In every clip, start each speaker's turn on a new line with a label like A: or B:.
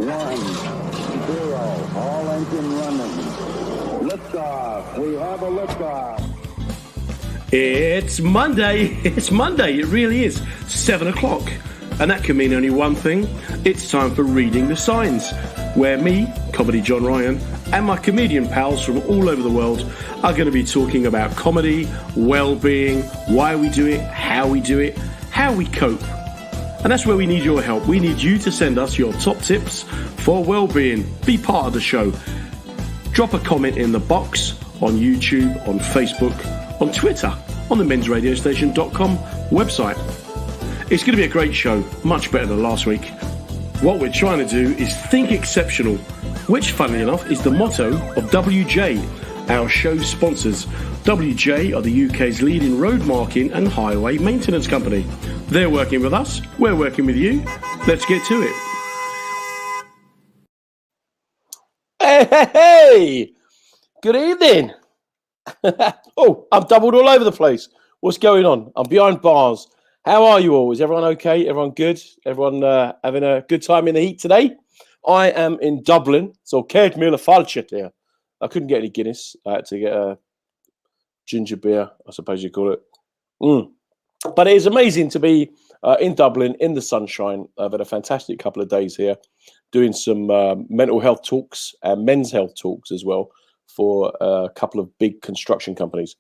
A: 1, 0, all engine running. Liftoff. We have a liftoff.
B: It's Monday. It's Monday. It really is. 7 o'clock. And that can mean only one thing. It's time for Reading the Signs, where me, Comedy John Ryan, and my comedian pals from all over the world are going to be talking about comedy, well-being, why we do it, how we cope. And that's where we need your help. We need you to send us your top tips for well-being. Be part of the show. Drop a comment in the box on YouTube, on Facebook, on Twitter, on the mensradiostation.com website. It's going to be a great show, much better than last week. What we're trying to do is think exceptional, which, funnily enough, is the motto of WJ, our show sponsors. WJ are the UK's leading road marking and highway maintenance company. They're working with us, we're working with you. Let's get to it.
C: Hey! Good evening. Oh, I'm doubled all over the place. What's going on? I'm behind bars. How are you all? Is everyone okay? Everyone good? Everyone having a good time in the heat today? I am in Dublin, so Caird Miller Falchit here. I couldn't get any Guinness. I had to get a ginger beer, I suppose you call it. But it is amazing to be in Dublin in the sunshine. I've had a fantastic couple of days here doing some mental health talks and men's health talks as well for a couple of big construction companies.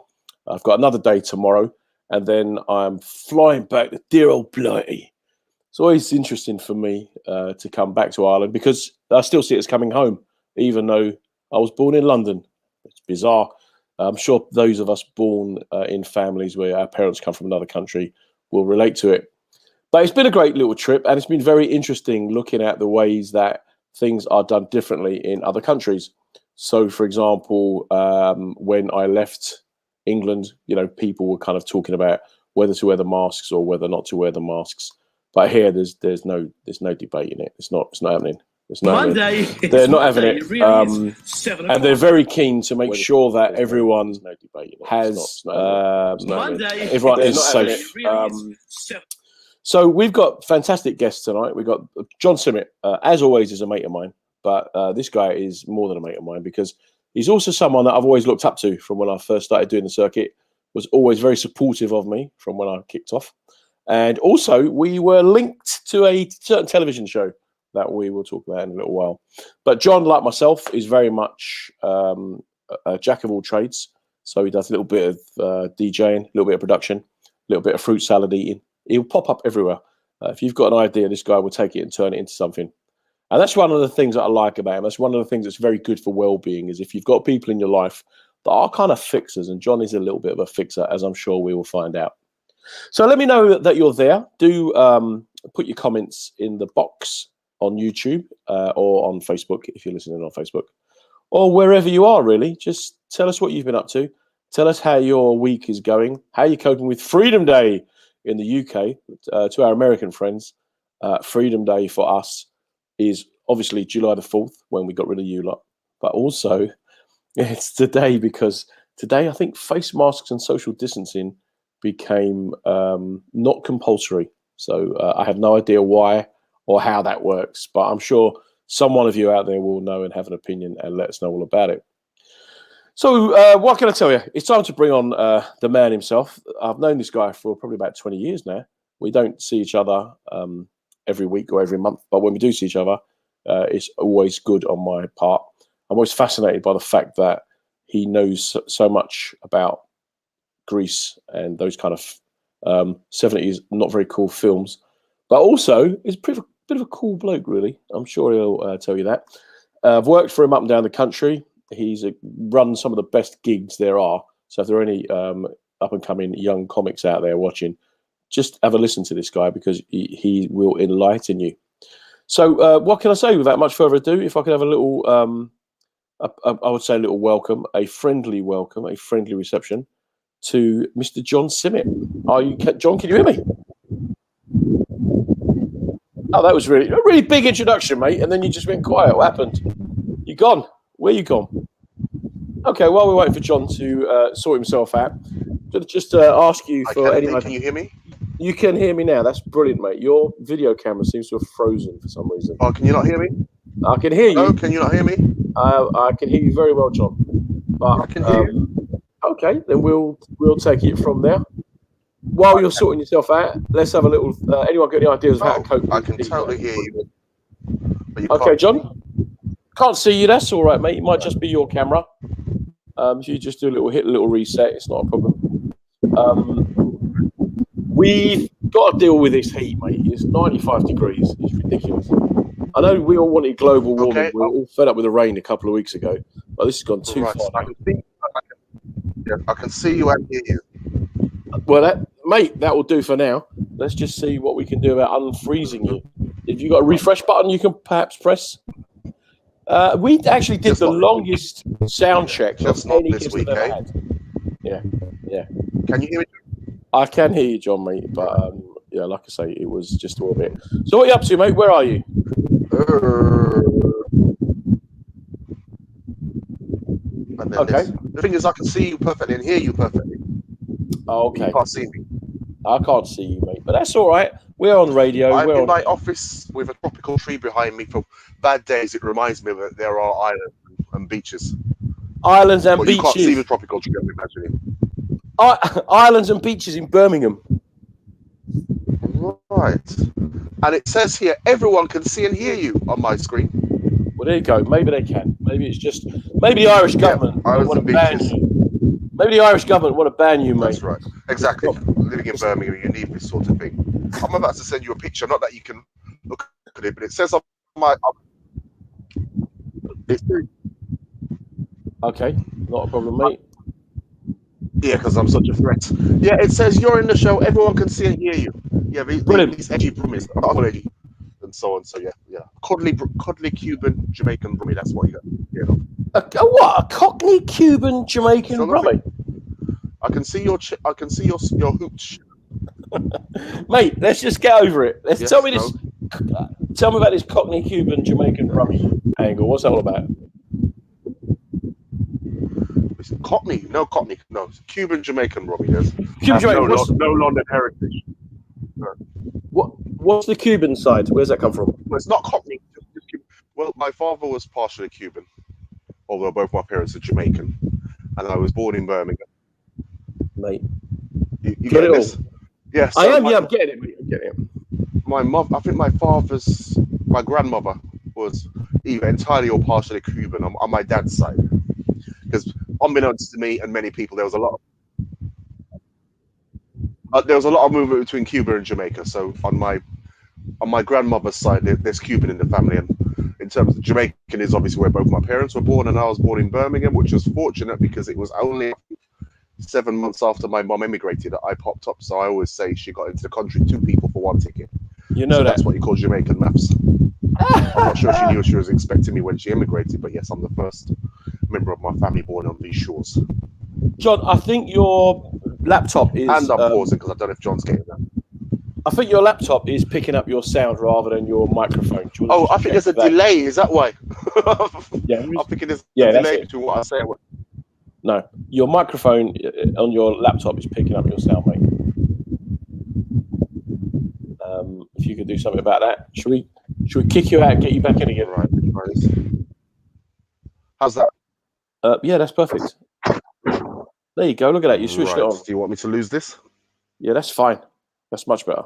C: I've got another day tomorrow, and then I'm flying back to dear old Blighty. It's always interesting for me to come back to Ireland because I still see it as coming home, even though I was born in London. It's bizarre. I'm sure those of us born in families where our parents come from another country will relate to it. But it's been a great little trip, and it's been very interesting looking at the ways that things are done differently in other countries. So, for example, when I left England, people were kind of talking about whether to wear the masks or whether not to wear the masks. But here, there's no debate in it. It's not happening. It's not
B: Monday.
C: They're not having it.
B: It really is. 7 o'clock.
C: And they're very keen to make sure that everyone has
B: Monday.
C: everyone is safe. So we've got fantastic guests tonight. We've got John Simmet, as always, is a mate of mine. But this guy is more than a mate of mine because he's also someone that I've always looked up to from when I first started doing the circuit, was always very supportive of me from when I kicked off. And also, we were linked to a certain television show that we will talk about in a little while. But John, like myself, is very much a jack of all trades. So he does a little bit of DJing, a little bit of production, a little bit of fruit salad eating. He'll pop up everywhere. If you've got an idea, this guy will take it and turn it into something. And that's one of the things that I like about him. That's one of the things that's very good for well-being, is if you've got people in your life that are kind of fixers, and John is a little bit of a fixer, as I'm sure we will find out. So let me know that you're there. Do put your comments in the box on YouTube or on Facebook, if you're listening on Facebook, or wherever you are, really. Just tell us what you've been up to. Tell us how your week is going, how you're coping with Freedom Day in the UK. To our American friends, Freedom Day for us is obviously July the 4th, when we got rid of you lot. But also, it's today because today I think face masks and social distancing became not compulsory. So I have no idea why or how that works, but I'm sure some one of you out there will know and have an opinion and let us know all about it. So what can I tell you? It's time to bring on the man himself. I've known this guy for probably about 20 years now. We don't see each other every week or every month, but when we do see each other, it's always good on my part. I'm always fascinated by the fact that he knows so much about Grease and those kind of 70s not very cool films, but also is a bit of a cool bloke, really. I'm sure he'll tell you that. I've worked for him up and down the country. He's run some of the best gigs there are. So if there are any up and coming young comics out there watching, just have a listen to this guy because he will enlighten you. So what can I say without much further ado? If I could have a little, I would say a little welcome, a friendly reception to Mr. John Simmet. John, can you hear me? Oh, that was a really big introduction, mate. And then you just went quiet. What happened? You gone? Where you gone? Okay, while we're waiting for John to sort himself out, just ask you for any.
D: Can you hear me?
C: You can hear me now. That's brilliant, mate. Your video camera seems to have frozen for some reason.
D: Oh, can you not hear me?
C: I can hear you.
D: Oh, can you not hear me?
C: I can hear you very well, John. But
D: I can hear you.
C: Okay, then we'll take it from there. While you're sorting yourself out, let's have a little. Anyone got any ideas of how to cope?
D: I can totally hear you. But you
C: Okay,
D: can't.
C: John. Can't see you. That's all right, mate. It might just be your camera. If you just hit a little reset, it's not a problem. We've got to deal with this heat, mate. It's 95 degrees. It's ridiculous. I know we all wanted global warming.
D: Okay.
C: We were all fed up with the rain a couple of weeks ago, but this has gone too
D: Right.
C: far.
D: I can see you and hear you.
C: Well, that will do for now. Let's just see what we can do about unfreezing you. If you've got a refresh button, you can perhaps press. We actually did the longest sound check
D: Just
C: of
D: not
C: any
D: this
C: guest
D: week,
C: I've ever
D: eh?
C: had. Yeah.
D: Can you hear me?
C: I can hear you, John, mate. But yeah, like I say, it was just all a bit. So what are you up to, mate? Where are you?
D: Okay. The thing is, I can see you perfectly and hear you perfectly.
C: Oh, okay.
D: You can't see me.
C: I can't see you, mate. But that's all right. We're on radio.
D: I'm in my office with a tropical tree behind me. For bad days, it reminds me that there are islands and beaches.
C: Islands and beaches.
D: You can't see the tropical tree, I'm imagining.
C: Islands and beaches in Birmingham.
D: Right. And it says here, everyone can see and hear you on my screen.
C: Well, there you go. Maybe they can. Maybe it's just. Maybe the Irish government want to ban you. Maybe the Irish government want to ban you, mate.
D: That's right. Exactly. Living in Birmingham, you need this sort of thing. I'm about to send you a picture. Not that you can look at it, but it says on my.
C: Okay, not a problem, mate.
D: Yeah, because I'm such a threat. Yeah, it says you're in the show. Everyone can see and hear you. Yeah, these edgy brummies, not edgy, and so on. So yeah. Cuddly Cuban Jamaican brummy. That's what you got. Yeah.
C: What? A Cockney Cuban Jamaican brummy?
D: I can see your hooch.
C: Mate, let's just get over it. Tell me about this Cockney Cuban Jamaican brummy angle. What's that all about?
D: Cockney, no, Cuban Jamaican brummy.
C: Cuban Jamaican,
D: no London heritage. No.
C: What's the Cuban side? Where's that come from?
D: Well, it's not Cockney. Well, my father was partially Cuban, although both my parents are Jamaican, and I was born in Birmingham.
C: Mate,
D: you get it this?
C: All?
D: Yes,
C: I am. I'm getting it, mate. I'm getting it.
D: My mother, I think my grandmother was either entirely or partially Cuban on my dad's side, because unbeknownst to me and many people, there was a lot of movement between Cuba and Jamaica. So on my grandmother's side, there's Cuban in the family, and in terms of Jamaican is obviously where both my parents were born, and I was born in Birmingham, which was fortunate because it was only 7 months after my mom emigrated that I popped up. So I always say she got into the country 2 people for 1 ticket.
C: You know,
D: that's what you call Jamaican maths. I'm not sure if she knew she was expecting me when she emigrated, but yes, I'm the first member of my family born on these shores.
C: John, I think your laptop is...
D: And I'm pausing because I don't know if John's getting that.
C: I think your laptop is picking up your sound rather than your microphone.
D: Oh, I think there's a delay. Is that why?
C: Yeah,
D: I'm thinking there's a delay between what I say and what...
C: No, your microphone on your laptop is picking up your sound, mate. If you could do something about that. Should we kick you out and get you back in again?
D: Right. How's that?
C: Yeah, that's perfect. There you go. Look at that. You switched it on.
D: Do you want me to lose this?
C: Yeah, that's fine. That's much better.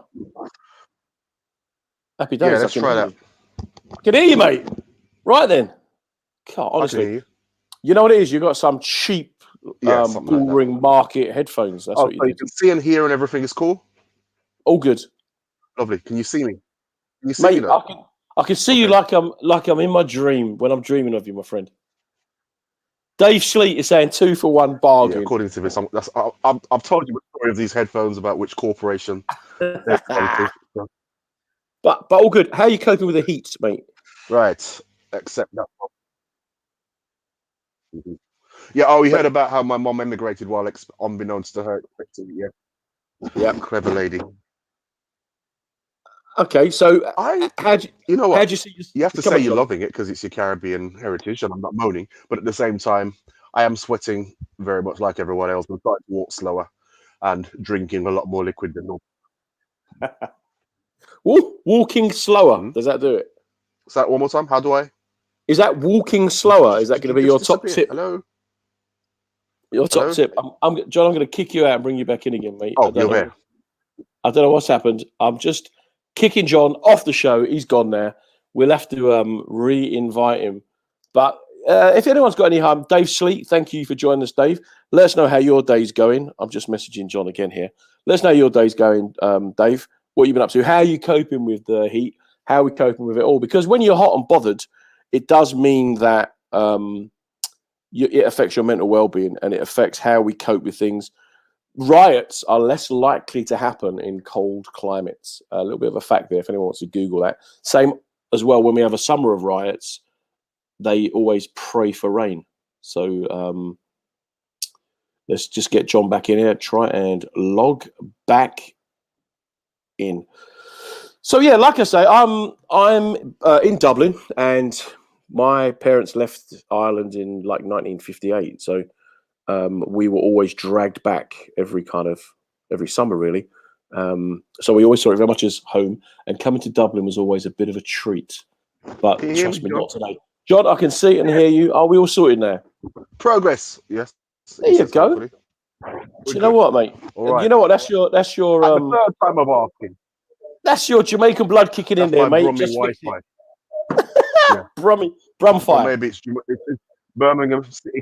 C: Happy days.
D: Yeah, let's try that.
C: Can hear you, mate. Right then. God, honestly, you know what it is? You got some cheap bullring market headphones. That's what you did.
D: You can see and hear and everything is cool.
C: All good.
D: Lovely. Can you see me? Can you see
C: mate,
D: me?
C: I can see you like I'm in my dream when I'm dreaming of you, my friend. Dave Schleet is saying 2 for 1 bargain.
D: Yeah, according to this, I've told you the story of these headphones about which corporation.
C: But all good. How are you coping with the heat, mate?
D: Right. Except that. Mm-hmm. Yeah. Oh, we heard about how my mom emigrated while unbeknownst to her. Yeah. Clever lady.
C: Okay, so
D: you know what?
C: How'd you see?
D: You have to say you're loving it because it's your Caribbean heritage, and I'm not moaning. But at the same time, I am sweating very much like everyone else. I'm trying to walk slower and drinking a lot more liquid than normal.
C: Walking slower. Does that do it?
D: Say that one more time. How do I?
C: Is that walking slower? Is that going to be your top tip?
D: Hello.
C: Your top tip. John, I'm going to kick you out and bring you back in again, mate.
D: Oh, you're there.
C: I don't know what's happened. I'm just kicking John off the show. He's gone there. We'll have to re-invite him. But if anyone's got any harm, Dave Sleet, thank you for joining us, Dave. Let us know how your day's going. I'm just messaging John again here. Let us know how your day's going, Dave. What you've been up to? How are you coping with the heat? How are we coping with it all? Because when you're hot and bothered, it does mean that it affects your mental well-being, and it affects how we cope with things. Riots are less likely to happen in cold climates. A little bit of a fact there if anyone wants to Google that. Same as well when we have a summer of riots, they always pray for rain. So let's just get John back in here. Try and log back in. So yeah, like I say, I'm in Dublin, and my parents left Ireland in like 1958. So we were always dragged back every summer, really. So we always saw it very much as home, and coming to Dublin was always a bit of a treat. But trust me, not today. John, I can see and hear you. Are we all sorted now?
D: Progress. Yes.
C: There you go. Do you know what, mate?
D: Right.
C: You know what? That's your
D: the third time of asking.
C: That's your Jamaican blood kicking in there, mate. Just
D: Wi-Fi.
C: Brumfire.
D: Maybe it's Birmingham City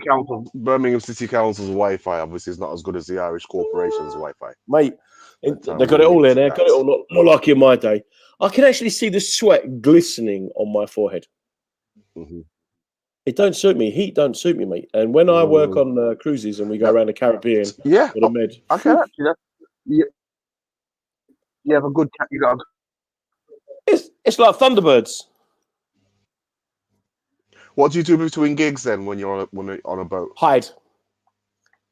D: Council's Wi-Fi. Obviously, is not as good as the Irish Corporation's Wi-Fi.
C: Mate, they got it all in there. Got it all not like in my day. I can actually see the sweat glistening on my forehead.
D: Mm-hmm.
C: It don't suit me. Heat don't suit me, mate. And when I work on cruises and we go around the Caribbean, with a med,
D: okay, actually, you have a good cat. You got.
C: It's like Thunderbirds.
D: What do you do between gigs then when you're on a boat?
C: Hide.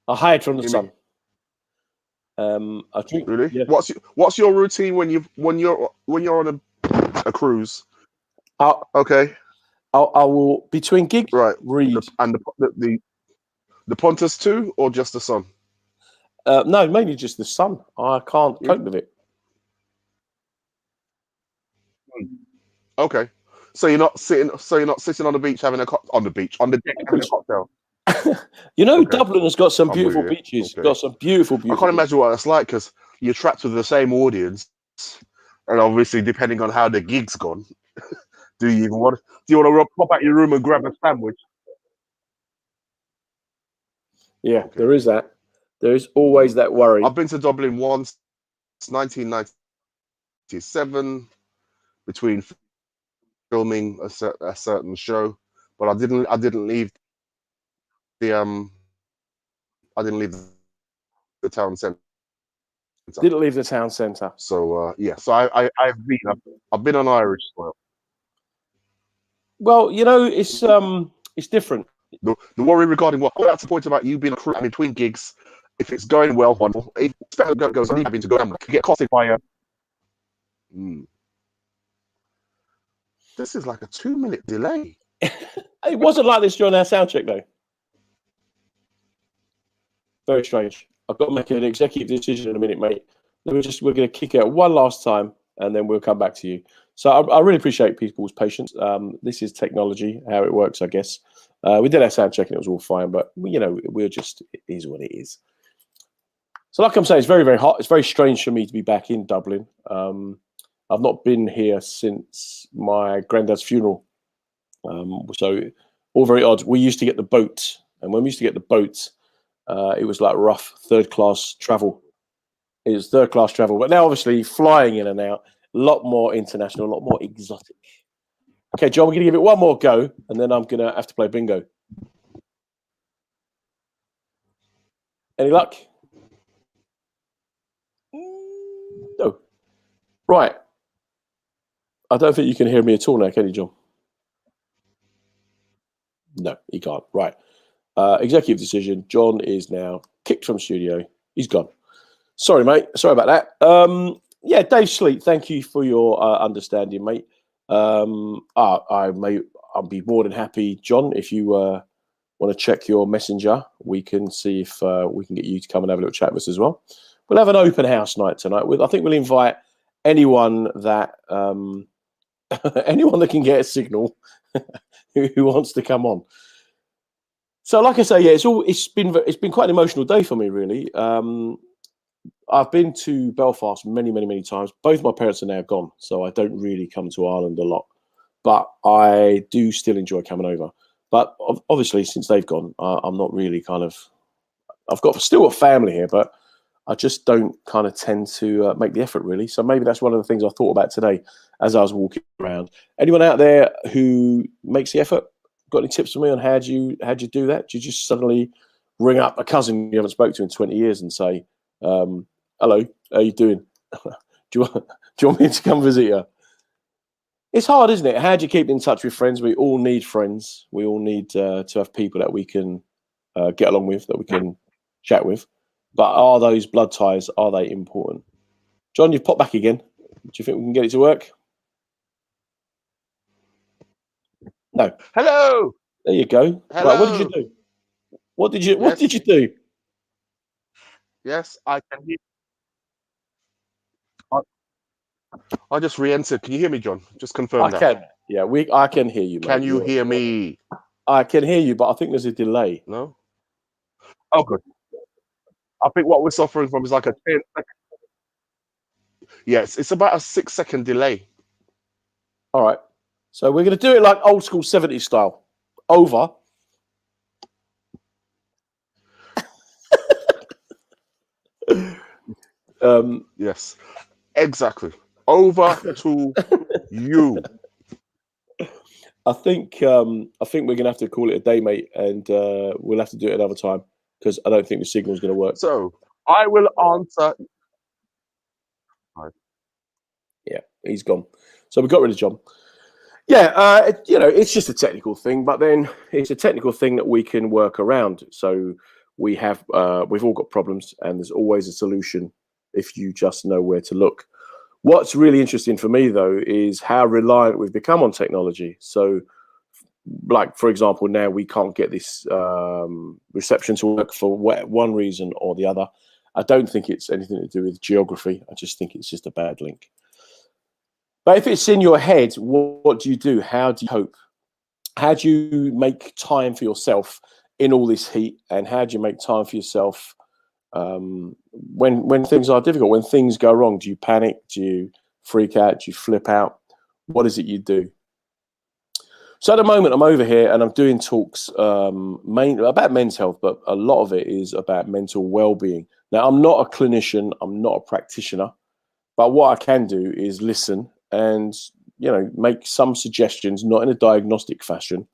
C: I hide from the sun. I drink.
D: Really?
C: Yeah.
D: What's your routine when you're on a cruise? Okay.
C: I will between gigs.
D: Right.
C: Read.
D: The Pontus too, or just the sun?
C: No, mainly just the sun. I can't cope with it.
D: Okay. So you're not sitting on the beach having on the deck having a cocktail.
C: You know, okay. Dublin has got some beautiful beaches. Okay. Got some beautiful.
D: I can't imagine what that's like because you're trapped with the same audience, and obviously, depending on how the gig's gone, do you want to pop out your room and grab a sandwich?
C: Yeah, okay. There is that. There is always that worry.
D: I've been to Dublin once, 1997, between filming a certain show, but I didn't leave the town centre.
C: Didn't leave the town centre.
D: So so I've been on Irish soil.
C: Well, you know, it's different.
D: The worry regarding that's the point about you being a crew between gigs. If it's going well, wonderful. If it goes on, having to go down, get costed by a. This is like a 2-minute delay.
C: It wasn't like this during our sound check, though. Very strange. I've got to make an executive decision in a minute, mate. We're going to kick it out one last time, and then we'll come back to you. So I really appreciate people's patience. This is technology, how it works, I guess. We did our sound check, and it was all fine, but it is what it is. So like I'm saying, it's very, very hot. It's very strange for me to be back in Dublin. I've not been here since my granddad's funeral. So all very odd. We used to get the boat, and when we used to get the boat, it was like rough third-class travel. It was third-class travel. But now, obviously, flying in and out, a lot more international, a lot more exotic. Okay, John, we're going to give it one more go, and then I'm going to have to play bingo. Any luck? No. Right. I don't think you can hear me at all now, can you, John? No, he can't. Right. Executive decision. John is now kicked from studio. He's gone. Sorry, mate. Sorry about that. Yeah, Dave Sleet, thank you for your understanding, mate. I'll be more than happy, John, if you want to check your messenger. We can see if we can get you to come and have a little chat with us as well. We'll have an open house night tonight. I think we'll invite anyone that anyone that can get a signal who wants to come on. So, like I say, yeah, it's been quite an emotional day for me, really. I've been to Belfast many times. Both my parents are now gone, so I don't really come to Ireland a lot. But I do still enjoy coming over. But obviously, since they've gone, I'm not really kind of. I've got still a family here, but I just don't kind of tend to make the effort, really. So maybe that's one of the things I thought about today as I was walking around. Anyone out there who makes the effort? Got any tips for me on how do you do that? Do you just suddenly ring up a cousin you haven't spoken to in 20 years and say, "Hello, how you doing? do you want me to come visit you?" It's hard, isn't it? How do you keep in touch with friends? We all need friends. We all need to have people that we can get along with, that we can chat with. But are those blood ties, are they important? John, you've popped back again. Do you think we can get it to work? No.
D: Hello.
C: There you go.
D: Hello.
C: Right, what did you do? What did you do?
D: Yes, I can hear. I just re-entered. Can you hear me, John? Just confirm that.
C: I can. Yeah, I can hear you, mate.
D: Can you hear me?
C: I can hear you, but I think there's a delay.
D: No? Oh, good. I think what we're suffering from is like a 10-second. Yes, it's about a 6-second delay.
C: All right. So we're going to do it like old school 70s style. Over.
D: Yes, exactly. Over to you.
C: I think we're gonna have to call it a day, mate, and we'll have to do it another time because I don't think the signal's going to work.
D: So I will answer.
C: Yeah, he's gone. So we got rid of John. Yeah, it's just a technical thing, but then it's a technical thing that we can work around. So we've all got problems, and there's always a solution if you just know where to look. What's really interesting for me, though, is how reliant we've become on technology. So, like, for example, now we can't get this reception to work for one reason or the other. I don't think it's anything to do with geography. I just think it's just a bad link. But if it's in your head, what do you do? How do you cope? How do you make time for yourself in all this heat? And how do you make time for yourself when things are difficult, when things go wrong? Do you panic? Do you freak out? Do you flip out? What is it you do? So at the moment, I'm over here and I'm doing talks mainly about men's health, but a lot of it is about mental well-being. Now, I'm not a clinician, I'm not a practitioner, but what I can do is listen and make some suggestions, not in a diagnostic fashion.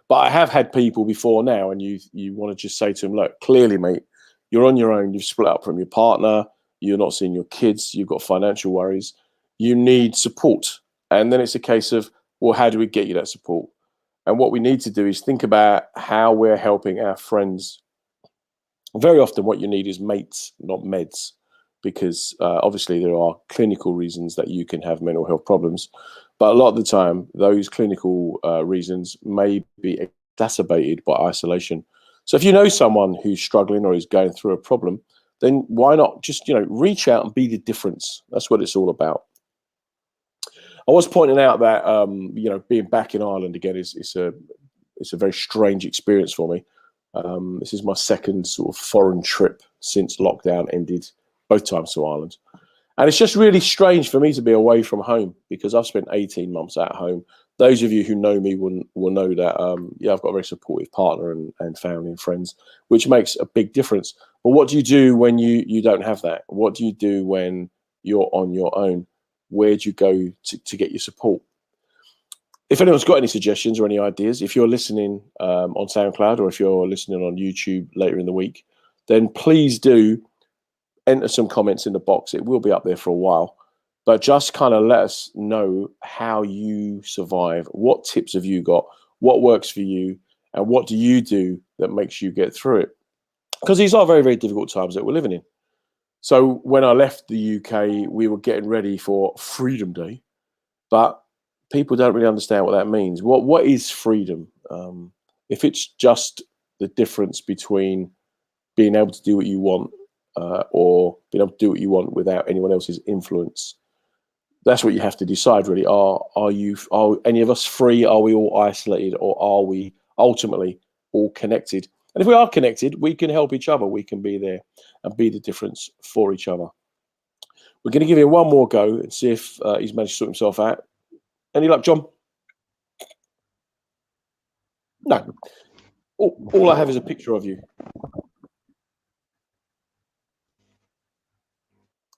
C: But I have had people before now, and you want to just say to them, look, clearly, mate, you're on your own. You've split up from your partner. You're not seeing your kids. You've got financial worries. You need support. And then it's a case of, well, how do we get you that support? And what we need to do is think about how we're helping our friends. Very often what you need is mates, not meds, because obviously there are clinical reasons that you can have mental health problems. But a lot of the time, those clinical reasons may be exacerbated by isolation. So if you know someone who's struggling or is going through a problem, then why not just, reach out and be the difference? That's what it's all about. I was pointing out that, being back in Ireland again it's a very strange experience for me. This is my second sort of foreign trip since lockdown ended, both times to Ireland. And it's just really strange for me to be away from home because I've spent 18 months at home. Those of you who know me will know that, I've got a very supportive partner and family and friends, which makes a big difference. But what do you do when you don't have that? What do you do when you're on your own? Where do you go to get your support? If anyone's got any suggestions or any ideas, if you're listening on SoundCloud or if you're listening on YouTube later in the week, then please do enter some comments in the box. It will be up there for a while. But just kind of let us know how you survive. What tips have you got? What works for you? And what do you do that makes you get through it? Because these are very, very difficult times that we're living in. So when I left the UK, we were getting ready for Freedom Day. But people don't really understand what that means. What is freedom? If it's just the difference between being able to do what you want or being able to do what you want without anyone else's influence, that's what you have to decide, really. Are any of us free? Are we all isolated, or are we ultimately all connected? And if we are connected, we can help each other. We can be there and be the difference for each other. We're going to give him one more go and see if he's managed to sort himself out. Any luck, John? No. All I have is a picture of you.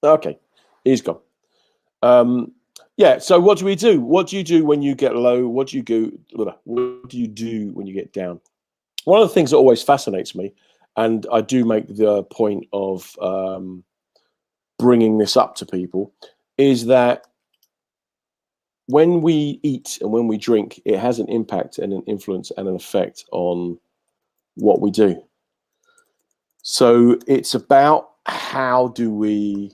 C: Okay, he's gone. Yeah. So what do we do? What do you do when you get low? What do you do? What do you do when you get down? One of the things that always fascinates me, and I do make the point of bringing this up to people, is that when we eat and when we drink, it has an impact and an influence and an effect on what we do. So it's about how do we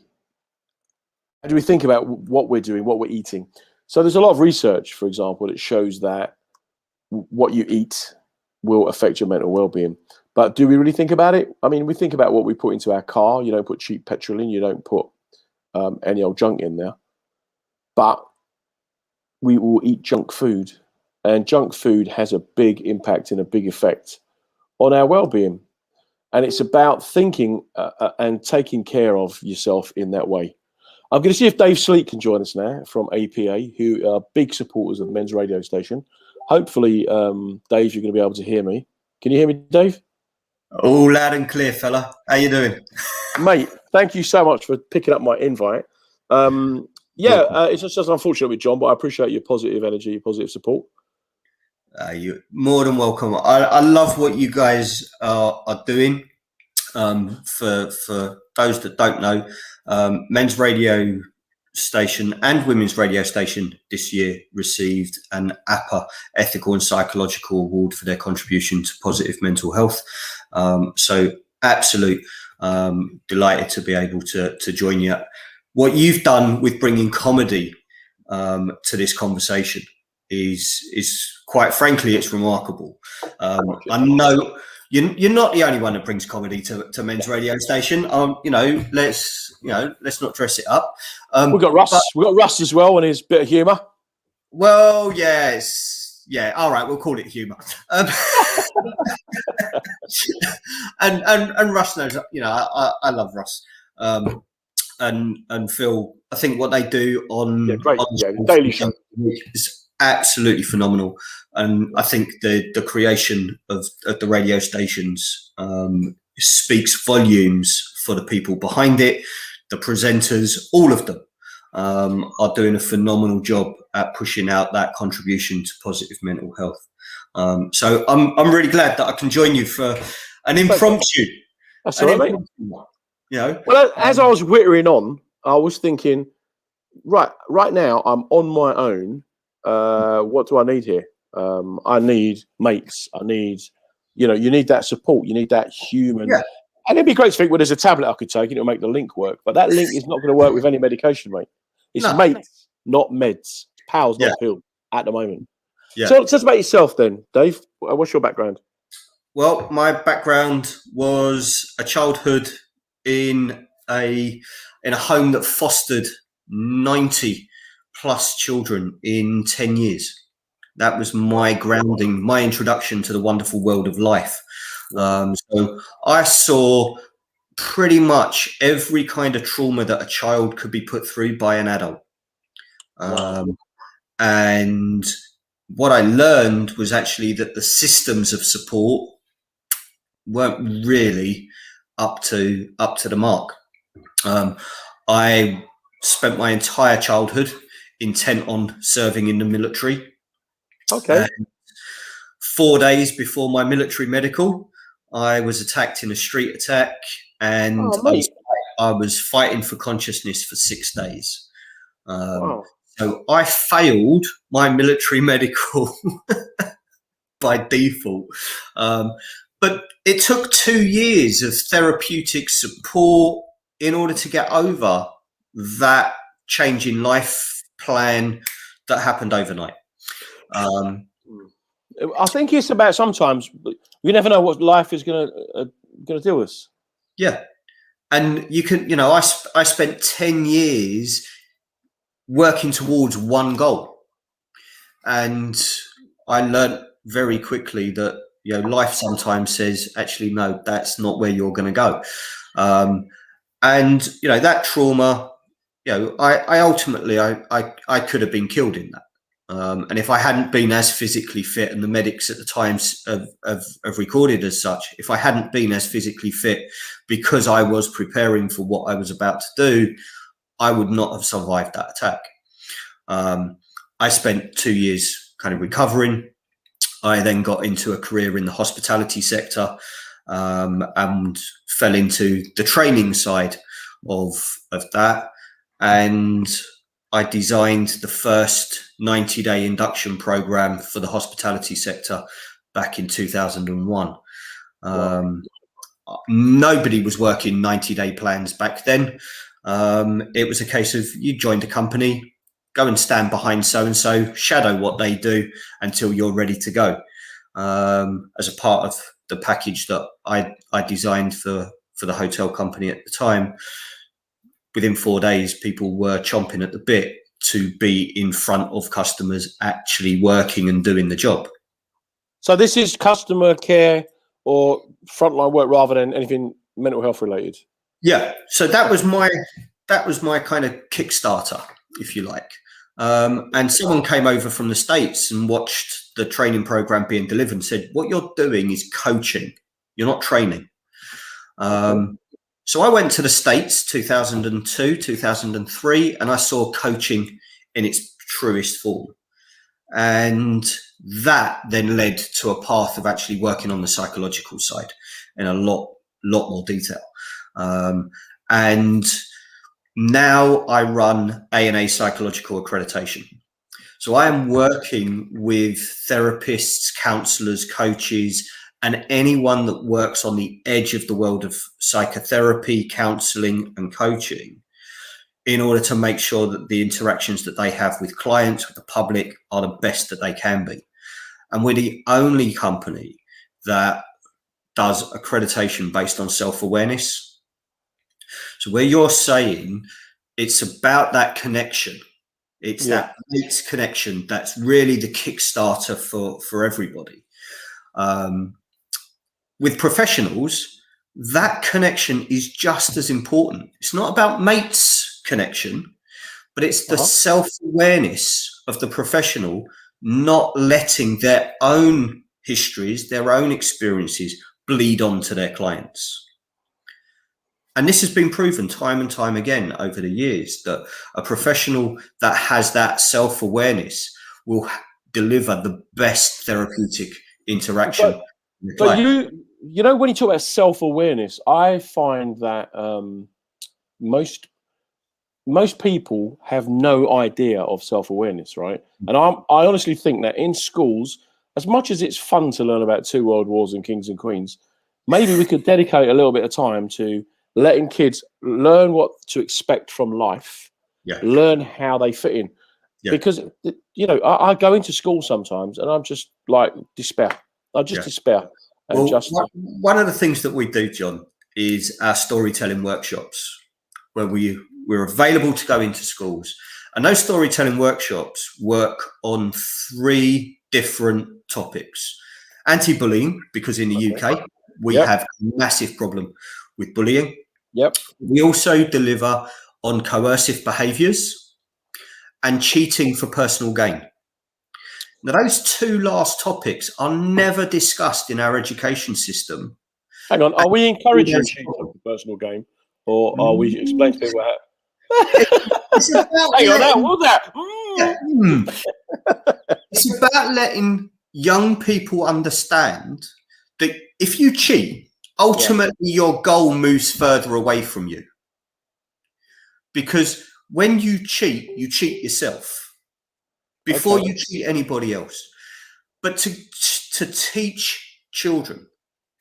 C: think about what we're doing, what we're eating. So there's a lot of research, for example, that shows that what you eat will affect your mental well-being. But do we really think about it? I mean, we think about what we put into our car. You don't put cheap petrol in. You don't put any old junk in there. But we will eat junk food. And junk food has a big impact and a big effect on our well-being. And it's about thinking and taking care of yourself in that way. I'm going to see if Dave Sleet can join us now from APA, who are big supporters of the Men's Radio Station. Hopefully, Dave, you're going to be able to hear me. Can you hear me, Dave?
E: All loud and clear, fella. How you doing?
C: Mate, thank you so much for picking up my invite. It's just unfortunate with John, but I appreciate your positive energy, your positive support.
E: You're more than welcome. I love what you guys are doing. For those that don't know, Men's Radio Station and Women's Radio Station this year received an APA Ethical and Psychological Award for their contribution to positive mental health. So absolute delighted to be able to join you. What you've done with bringing comedy to this conversation is quite frankly, it's remarkable. I know you're not the only one that brings comedy to Men's Radio Station. Let's not dress it up.
C: We've got Russ. We've got Russ as well, and his bit of humour.
E: Well, yes, yeah. All right, we'll call it humour. And Russ knows. I love Russ. And Phil, I think what they do on Daily Show is absolutely phenomenal. And I think the creation of the radio stations speaks volumes for the people behind it. The presenters, all of them, are doing a phenomenal job at pushing out that contribution to positive mental health. So I'm really glad that I can join you for an impromptu.
C: That's all right,
E: mate.
C: Well, as I was whittering on, I was thinking, right now I'm on my own. What do I need here? I need mates. I need, you need that support. You need that human. Yeah. And it'd be great to think, well, there's a tablet I could take and it'll make the link work. But that link is not going to work with any medication, mate. It's mates, not meds. Pals, not pills at the moment. Yeah. So just about yourself then, Dave. What's your background?
E: Well, my background was a childhood in a home that fostered 90 plus children in 10 years. That was my grounding, my introduction to the wonderful world of life. So I saw pretty much every kind of trauma that a child could be put through by an adult. And what I learned was actually that the systems of support weren't really up to the mark. I spent my entire childhood intent on serving in the military.
C: Okay.
E: And 4 days before my military medical, I was attacked in a street attack, and I was fighting for consciousness for 6 days. So I failed my military medical by default. But it took 2 years of therapeutic support in order to get over that change in life plan that happened overnight.
C: I think it's about sometimes we never know what life is going to do us.
E: Yeah, and you can, I spent 10 years working towards one goal. And I learned very quickly that, life sometimes says, actually, no, that's not where you're going to go. And that trauma, I ultimately, I could have been killed in that. And if I hadn't been as physically fit, and the medics at the times have recorded as such, if I hadn't been as physically fit because I was preparing for what I was about to do, I would not have survived that attack. I spent 2 years kind of recovering. I then got into a career in the hospitality sector, and fell into the training side of that. And I designed the first 90-day induction program for the hospitality sector back in 2001. Nobody was working 90-day plans back then. It was a case of you joined a company, go and stand behind so-and-so, shadow what they do until you're ready to go. As a part of the package that I designed for the hotel company at the time, within 4 days, people were chomping at the bit to be in front of customers actually working and doing the job.
C: So this is customer care or frontline work rather than anything mental health related?
E: Yeah. So that was my kind of Kickstarter, if you like. And someone came over from the States and watched the training program being delivered and said, what you're doing is coaching. You're not training. So I went to the States 2002, 2003, and I saw coaching in its truest form. And that then led to a path of actually working on the psychological side in a lot more detail. And now I run ANA Psychological Accreditation. So I am working with therapists, counselors, coaches, and anyone that works on the edge of the world of psychotherapy, counseling, and coaching in order to make sure that the interactions that they have with clients, with the public, are the best that they can be. And we're the only company that does accreditation based on self-awareness. So where you're saying it's about that connection, it's that connection that's really the Kickstarter for everybody. With professionals, that connection is just as important. It's not about mates connection, but it's the self-awareness of the professional not letting their own histories, their own experiences bleed onto their clients. And this has been proven time and time again over the years that a professional that has that self-awareness will deliver the best therapeutic interaction.
C: But you know, when you talk about self-awareness, I find that most people have no idea of self-awareness, right? And I honestly think that in schools, as much as it's fun to learn about 2 world wars and kings and queens, maybe we could dedicate a little bit of time to letting kids learn what to expect from life, learn how they fit in. Because, I go into school sometimes and I'm just like despair. I just despair. And
E: one of the things that we do, John, is our storytelling workshops, where we're available to go into schools. And those storytelling workshops work on 3 different topics. Anti-bullying, because in the UK, we have a massive problem with bullying. We also deliver on coercive behaviours and cheating for personal gain. Now, those 2 last topics are never discussed in our education system.
C: Hang on, are we encouraging cheating for personal gain, or are we explaining to people how? Hang on, what was that?
E: It's about letting young people understand that if you cheat, ultimately your goal moves further away from you. Because when you cheat yourself before you cheat anybody else. But to teach children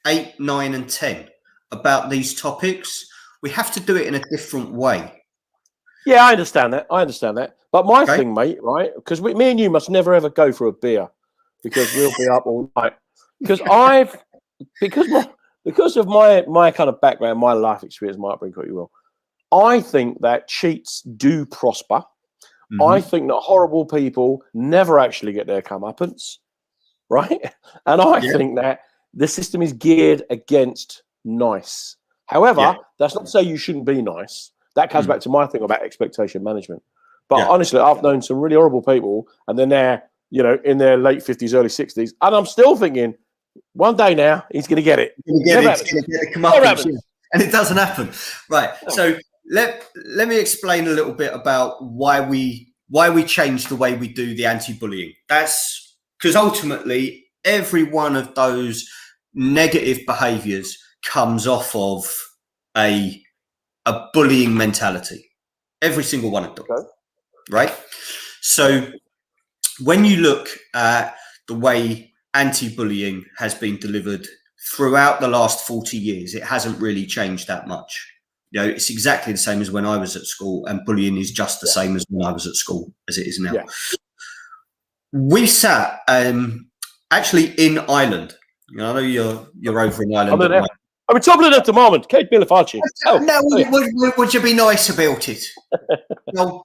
E: 8, 9, and 10 about these topics, we have to do it in a different way.
C: Yeah, I understand that. But my thing, mate, right? Because me and you must never ever go for a beer because we'll be up all night. Because of my kind of background, my life experience, might bring what you will. I think that cheats do prosper I think that horrible people never actually get their comeuppance, right? And I think that the system is geared against nice. However, that's not to say you shouldn't be nice. That comes back to my thing about expectation management. But honestly, I've known some really horrible people, and then they're, you know, in their late 50s, early 60s, and I'm still thinking, one day now, he's going to get it.
E: He's going to get the comeuppance, and it doesn't happen. Right. So let me explain a little bit about why we changed the way we do the anti-bullying. That's because ultimately every one of those negative behaviours comes off of a bullying mentality. Every single one of them. Okay. Right? So when you look at the way anti-bullying has been delivered throughout the last 40 years, it hasn't really changed that much. You know, it's exactly the same as when I was at school, and bullying is just the same as when I was at school as it is now. Yeah. We sat actually in Ireland. You know, I know you're over in Ireland.
C: I'm in Dublin at the moment. Kate Billafarci.
E: Would you be nice about it? No,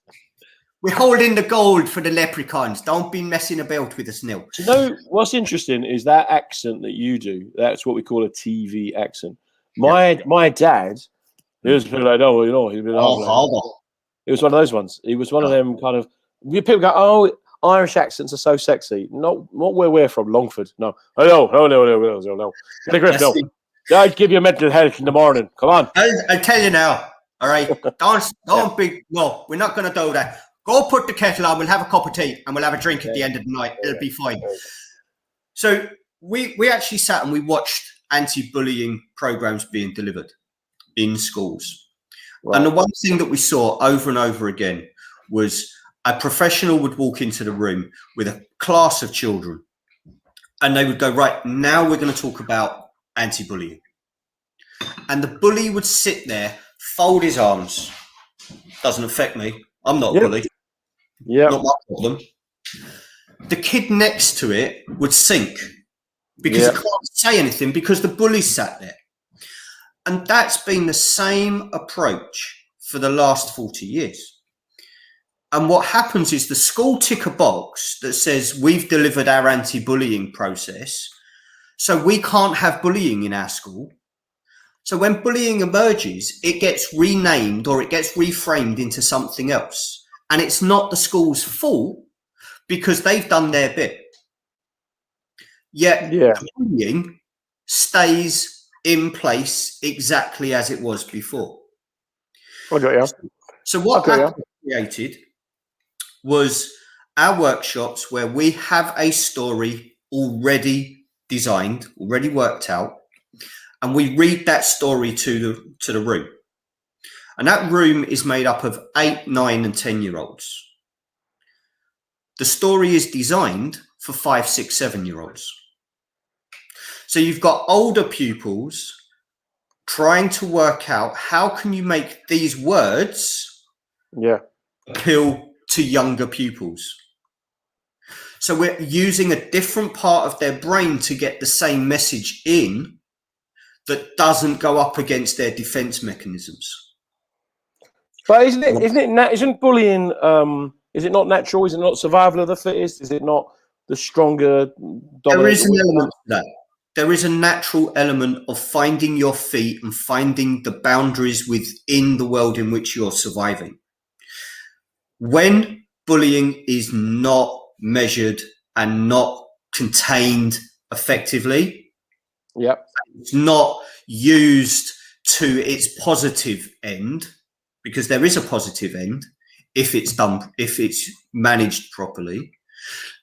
E: we're holding the gold for the leprechauns. Don't be messing about with us now.
C: You know, what's interesting is that accent that you do. That's what we call a TV accent. My dad, he was like, oh, you know, he'd been It was one of those ones. He was one of them kind of people go, oh, Irish accents are so sexy. Not where we're from, Longford. No. No. I'd give you mental health in the morning. Come on.
E: I'll tell you now. All right. Don't be. No, we're not going to do that. Go put the kettle on. We'll have a cup of tea and we'll have a drink at the end of the night. It'll be fine. So we actually sat and we watched anti-bullying programs being delivered in schools. Right. And the one thing that we saw over and over again was a professional would walk into the room with a class of children and they would go, right, now we're going to talk about anti-bullying. And the bully would sit there, fold his arms. Doesn't affect me. I'm not a bully.
C: Yeah.
E: Not my problem. The kid next to it would sink because he can't say anything because the bully sat there. And that's been the same approach for the last 40 years. And what happens is the school tick a box that says we've delivered our anti-bullying process, so we can't have bullying in our school. So when bullying emerges, it gets renamed or it gets reframed into something else. And it's not the school's fault because they've done their bit. Yet bullying stays in place exactly as it was before. So what I created was our workshops where we have a story already designed, already worked out, and we read that story to the room. And that room is made up of 8, 9, and 10-year-olds. The story is designed for 5, 6, 7-year-olds. So you've got older pupils trying to work out how can you make these words appeal to younger pupils. So we're using a different part of their brain to get the same message in that doesn't go up against their defense mechanisms.
C: But isn't bullying, is it not natural? Is it not survival of the fittest? Is it not the stronger dominant?
E: There is an element to that. There is a natural element of finding your feet and finding the boundaries within the world in which you're surviving. When bullying is not measured and not contained effectively, it's not used to its positive end, because there is a positive end if it's managed properly,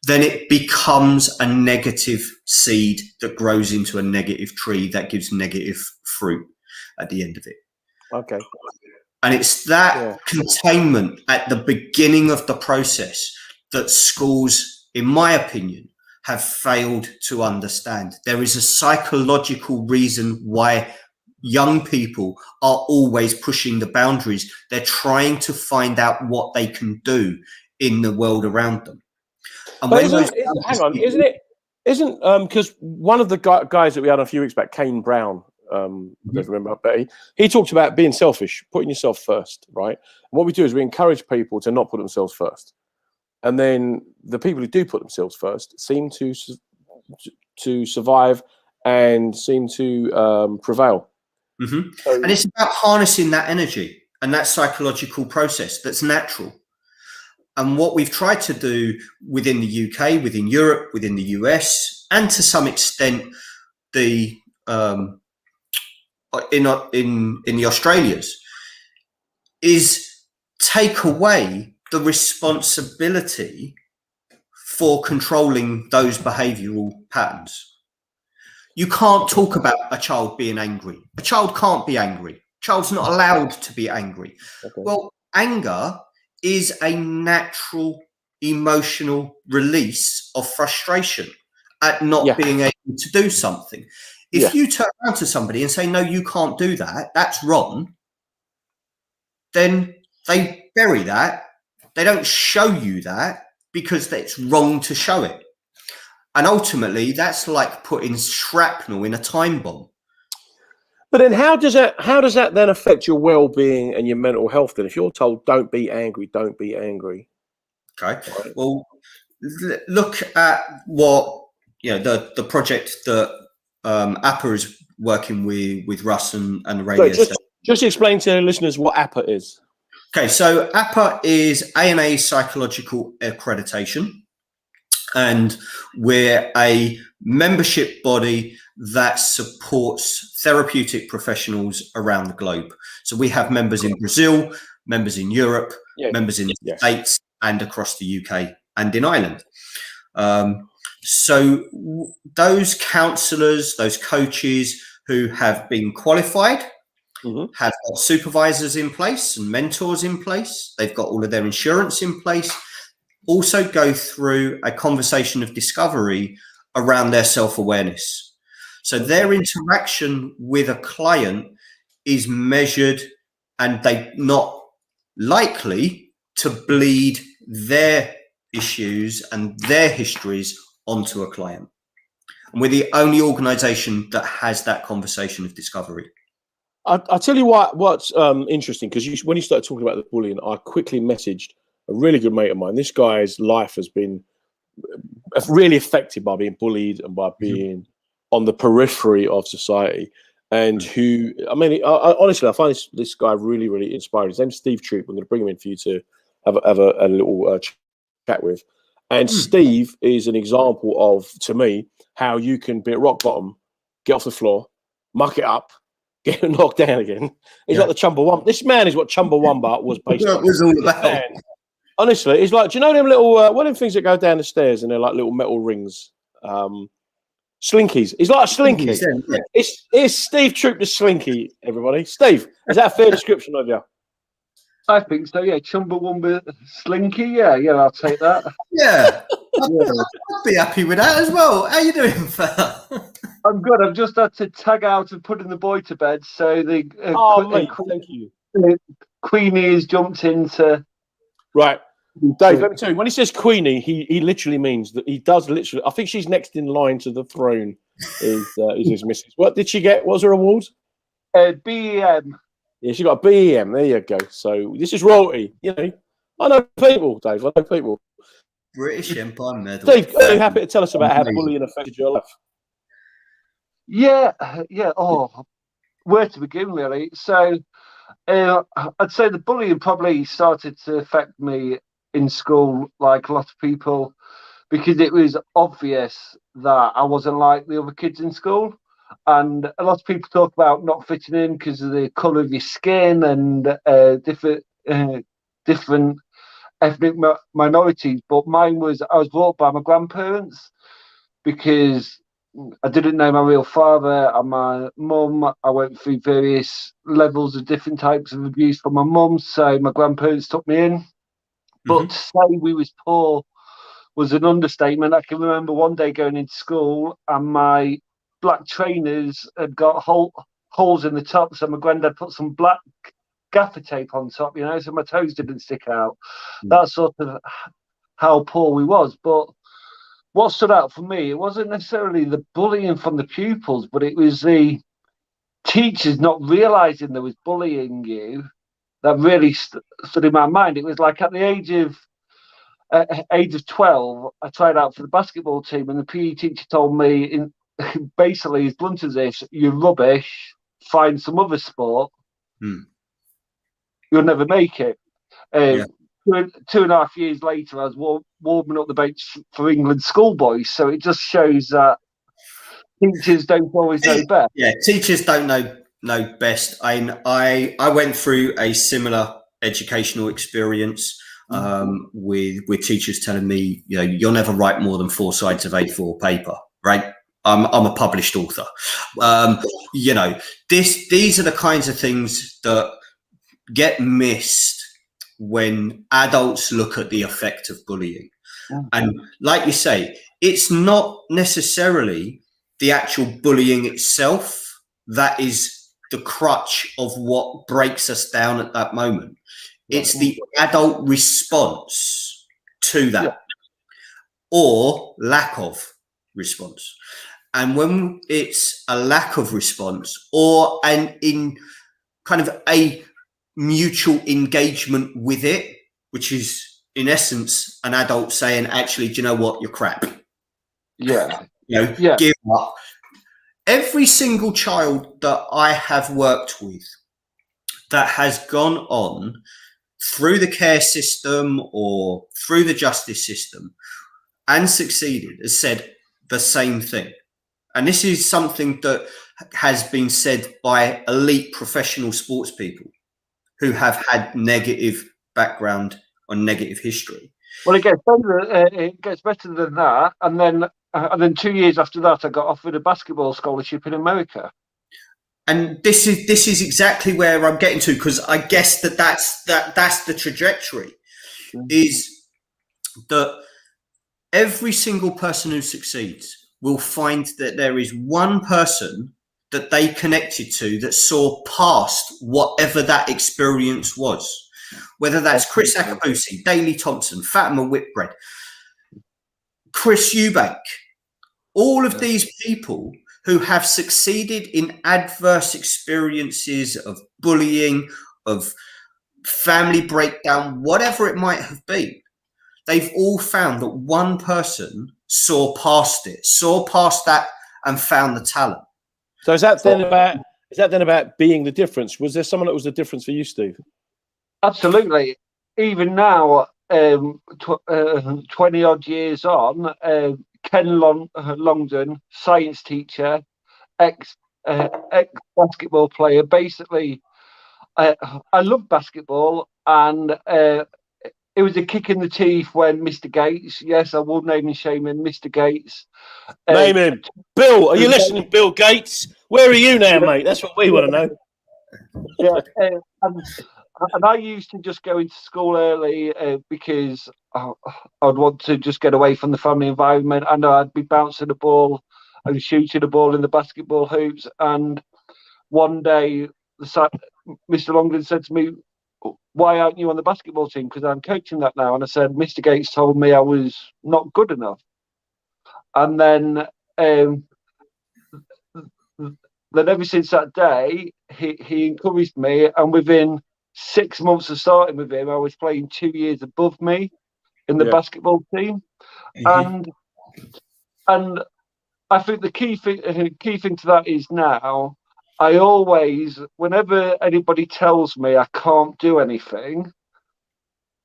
E: then it becomes a negative seed that grows into a negative tree that gives negative fruit at the end of it.
C: Okay.
E: And it's that containment at the beginning of the process that schools, in my opinion, have failed to understand. There is a psychological reason why young people are always pushing the boundaries. They're trying to find out what they can do in the world around them. And
C: isn't because one of the guys that we had a few weeks back, Kane Brown, Don't remember, but he talked about being selfish, putting yourself first, right? And what we do is we encourage people to not put themselves first, and then the people who do put themselves first seem to survive and seem to prevail.
E: Mm-hmm. And it's about harnessing that energy and that psychological process that's natural. And what we've tried to do within the UK, within Europe, within the US, and to some extent the in the Australias, is take away the responsibility for controlling those behavioural patterns. You can't talk about a child being angry. A child can't be angry. A child's not allowed to be angry. Okay. Well, anger is a natural emotional release of frustration at not being able to do something. If you turn around to somebody and say, no, you can't do that, that's wrong, then they bury that. They don't show you that because it's wrong to show it. And ultimately, that's like putting shrapnel in a time bomb.
C: But then how does that then affect your well-being and your mental health then? If you're told, don't be angry, don't be angry.
E: Okay. Right. Well, look at what, the project that APA is working with Russ and the radio station.
C: Just explain to listeners what APA is.
E: Okay, so APA is ANA Psychological Accreditation, and we're a membership body that supports therapeutic professionals around the globe. So we have members in Brazil, members in Europe, members in the States, and across the UK and in Ireland. So those counsellors, those coaches who have been qualified, have got supervisors in place and mentors in place. They've got all of their insurance in place. Also go through a conversation of discovery around their self-awareness. So their interaction with a client is measured, and they're not likely to bleed their issues and their histories onto a client. And we're the only organisation that has that conversation of discovery.
C: I'll tell you what's interesting, because when you started talking about the bullying, I quickly messaged a really good mate of mine. This guy's life has been really affected by being bullied and by being on the periphery of society. And honestly, I find this guy really, really inspiring. His name's Steve Troop. I'm going to bring him in for you to have a little chat with. And Steve is an example of, to me, how you can be at rock bottom, get off the floor, muck it up, get knocked down again. He's like the Chumbawamba. This man is what Chumbawamba was based on.
E: Was all about.
C: And honestly, it's like, do you know them little, one of them things that go down the stairs and they're like little metal rings? Slinkies. He's like a slinky. Yeah. It's Steve Troop the Slinky, everybody. Steve, is that a fair description of you?
F: I think so, yeah. Chumbawamba Slinky, yeah, I'll take that.
E: Yeah. I'd be happy with that as well. How you doing, fella?
F: I'm good. I've just had to tag out and putting the boy to bed, so the
C: thank you.
F: Queenie has jumped into.
C: Right, Dave. Let me tell you. When he says Queenie, he literally means that he does literally. I think she's next in line to the throne. Is his missus? What did she get? What was her award?
F: BEM.
C: Yeah, she got a BEM. There you go. So this is royalty. I know people, Dave. I know people.
E: British Empire Medal.
C: Dave, are you happy to tell us about how bullying affected your life?
F: Yeah. Oh, where to begin, really? So, I'd say the bullying probably started to affect me in school, like a lot of people, because it was obvious that I wasn't like the other kids in school. And a lot of people talk about not fitting in because of the colour of your skin and different ethnic minorities. But mine was, I was brought up by my grandparents because I didn't know my real father and my mum. I went through various levels of different types of abuse from my mum, so my grandparents took me in. But to say we was poor was an understatement. I can remember one day going into school and my black trainers had got holes in the top, so my granddad put some black gaffer tape on top, so my toes didn't stick out. That's sort of how poor we was. But what stood out for me, it wasn't necessarily the bullying from the pupils, but it was the teachers not realising there was bullying you, that really stood in my mind. It was like at the age of 12, I tried out for the basketball team, and the PE teacher told me, basically as blunt as this, you're rubbish, find some other sport, you'll never make it. 2.5 years later, I was warming up the bench for England schoolboys, so it just shows that teachers don't always know best.
E: Yeah, teachers don't know best. I went through a similar educational experience with teachers telling me, you'll never write more than 4 sides of A4 paper, right? I'm a published author. These are the kinds of things that get missed when adults look at the effect of bullying. And like you say, it's not necessarily the actual bullying itself that is the crutch of what breaks us down at that moment. It's the adult response to that, or lack of response. And when it's a lack of response, or in kind of a mutual engagement with it, which is in essence an adult saying, actually, do you know what, you're crap. Give up. Every single child that I have worked with that has gone on through the care system or through the justice system and succeeded has said the same thing. And this is something that has been said by elite professional sports people who have had negative background or negative history.
F: Well, it gets better than that. And then 2 years after that, I got offered a basketball scholarship in America.
E: And this is exactly where I'm getting to, because I guess that's the trajectory, is that every single person who succeeds will find that there is one person that they connected to that saw past whatever that experience was, whether that's Chris Akabusi, Daley Thompson, Fatima Whitbread, Chris Eubank, all of these people who have succeeded in adverse experiences of bullying, of family breakdown, whatever it might have been. They've all found that one person saw past that and found the talent.
C: So is that then about being the difference? Was there someone that was the difference for you, Steve?
F: Absolutely. Even now, 20 odd years on, Ken Longdon, science teacher, ex basketball player. Basically, I love basketball, and it was a kick in the teeth when Mr. Gates, yes, I will name and shame him, Mr. Gates.
C: Name him. Bill, are you listening, Bill Gates? Where are you now, mate? That's what we want to know.
F: And I used to just go into school early because I'd want to just get away from the family environment. I know I'd be bouncing the ball and shooting the ball in the basketball hoops. And one day, Mr. Longdon said to me, "Why aren't you on the basketball team? Because I'm coaching that now." And I said, "Mr. Gates told me I was not good enough." And then ever since that day, he encouraged me, and within 6 months of starting with him, I was playing 2 years above me in the basketball team. And I think the key thing to that is now, I always, whenever anybody tells me I can't do anything,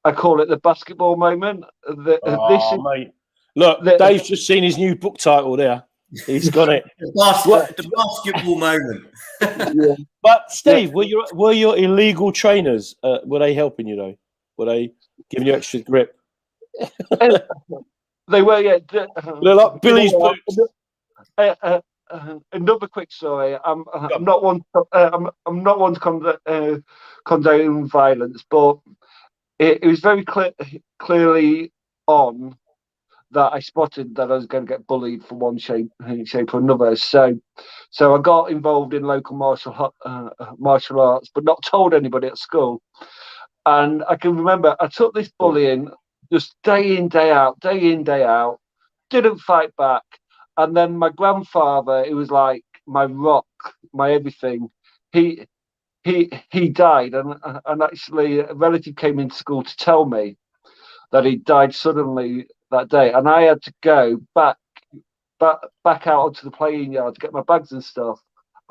F: I call it the basketball moment.
C: Mate. Look, Dave's just seen his new book title there. He's got it.
E: The basketball moment.
F: Yeah.
C: But Steve, were your illegal trainers? Were they helping you though? Were they giving you extra grip?
F: They were, yeah.
C: They're like Billy's boots.
F: Another quick story. I'm not one to condone violence, but it was very clearly on that I spotted that I was going to get bullied for one shape or another. So I got involved in local martial arts, but not told anybody at school. And I can remember I took this bullying just day in, day out, didn't fight back. And then my grandfather, it was like my rock my everything. He died, and actually a relative came into school to tell me that he died suddenly that day, and I had to go back out onto the playing yard to get my bags and stuff.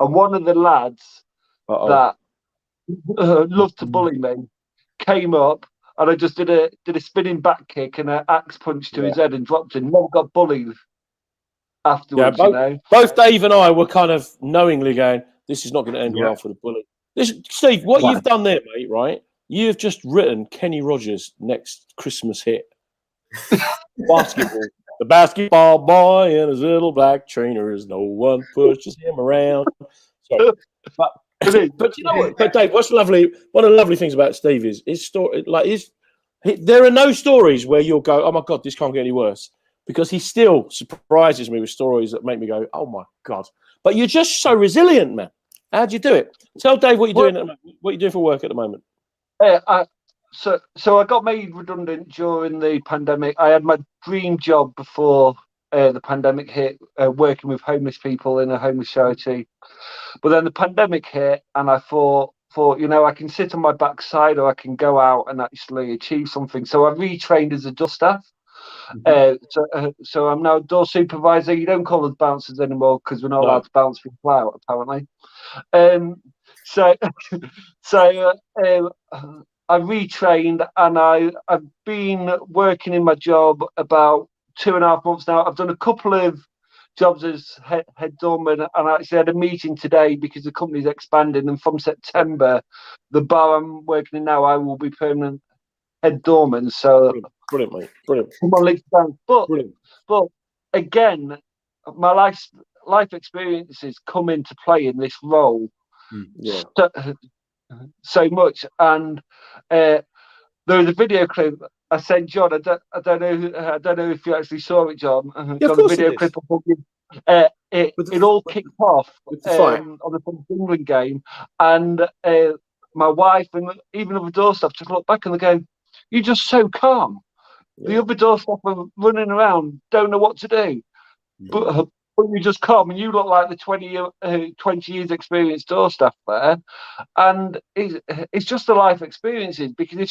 F: And one of the lads that loved to bully me came up, and I just did a spinning back kick and an axe punch to his head and dropped him. Never got bullied afterwards.
C: Both Dave and I were kind of knowingly going, this is not going to end well for the bully. Steve, what you've done there, mate, right? You've just written Kenny Rogers' next Christmas hit. Basketball. The basketball boy and his little black trainers. No one pushes him around. Sorry. But you know what? But Dave, one of the lovely things about Steve is his story. There are no stories where you'll go, oh my God, this can't get any worse, because he still surprises me with stories that make me go, oh my God. But you're just so resilient, man. How do you do it? Tell Dave what you're doing. What you doing for work at the moment?
F: So I got made redundant during the pandemic. I had my dream job before the pandemic hit, working with homeless people in a homeless charity. But then the pandemic hit, and I thought, I can sit on my backside, or I can go out and actually achieve something. So I retrained as a door staff. So I'm now a door supervisor. You don't call us bouncers anymore because we're not allowed to bounce people out, apparently. I retrained, and I've been working in my job about 2.5 months now. I've done a couple of jobs as head doorman, and I actually had a meeting today because the company's expanding, and from September, the bar I'm working in now, I will be permanent head doorman. So
C: brilliant, mate. Brilliant.
F: Come on, let's dance. But again, my life experiences come into play in this role. So much, and there was a video clip I sent John. I don't know if you actually saw it, John.
C: Of course, video clip
F: of it all kicked off on the England game, and my wife and even other door staff just look back and they go, "You're just so calm." The other door staff are running around, don't know what to do, but you just come and you look like the 20 years experienced door staff there, and it's just the life experiences. Because if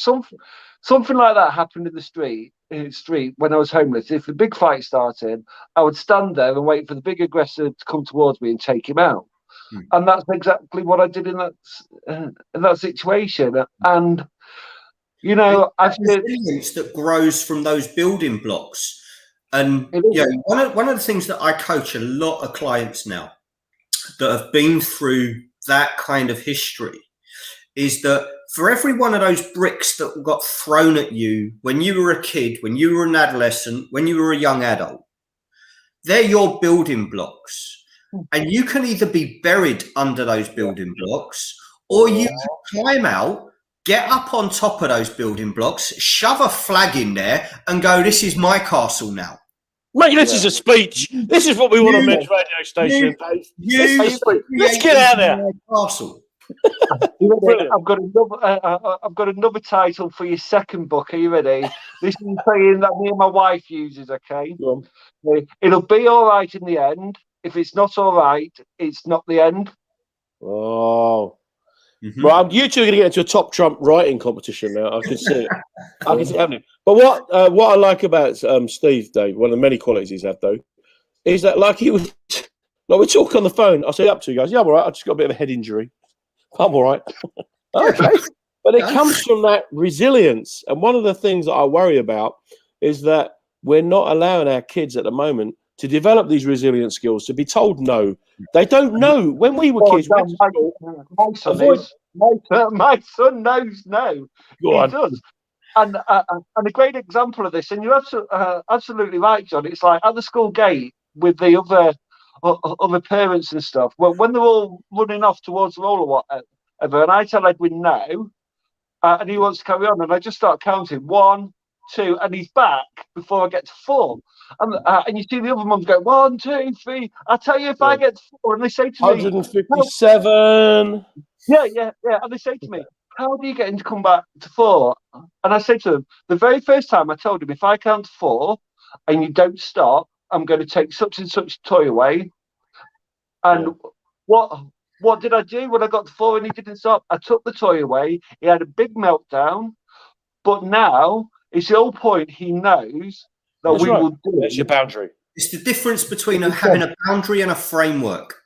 F: something like that happened in the street when I was homeless, if the big fight started, I would stand there and wait for the big aggressor to come towards me and take him out. And that's exactly what I did in that situation. And
E: I think resilience that grows from those building blocks. And one of the things that I coach a lot of clients now that have been through that kind of history is that for every one of those bricks that got thrown at you when you were a kid, when you were an adolescent, when you were a young adult, they're your building blocks. And you can either be buried under those building blocks, or you can climb out, get up on top of those building blocks, shove a flag in there and go, this is my castle now.
C: Mate, this is a speech. This is what we want on Men's Radio Station. Let's get out there.
E: Castle.
F: I've got another title for your second book. Are you ready? This is saying that me and my wife uses, okay? It'll be all right in the end. If it's not all right, it's not the end.
C: Oh. Right, you two are going to get into a top Trump writing competition now. I can see it. I can see it happening. But what I like about Steve, Dave, one of the many qualities he's had, though, is that we talk on the phone. I'll say up to you guys. Yeah, I'm all right. I just got a bit of a head injury. I'm all right. Okay. But it comes from that resilience. And one of the things that I worry about is that we're not allowing our kids at the moment to develop these resilient skills, to be told no. They don't know. When we were kids,
F: my son knows no. He does. And a great example of this, and you're absolutely right, John. It's like at the school gate with the other parents and stuff. Well, when they're all running off towards the roll or whatever, and I tell Edwin no, and he wants to carry on, and I just start counting 1, 2, and he's back before I get to 4. And you see the other mums go 1, 2, 3. I tell you, if I get to 4, and they say to me,
C: 157.
F: Yeah. And they say to me, how do you get him to come back to 4? And I say to them, the very first time I told him, if I count to 4 and you don't stop, I'm going to take such and such toy away. And What did I do when I got to 4 and he didn't stop? I took the toy away. He had a big meltdown. But now it's the whole point. He knows that
C: That's
F: we
C: right.
F: will do
C: That's your boundary.
E: It's the difference between having a boundary and a framework.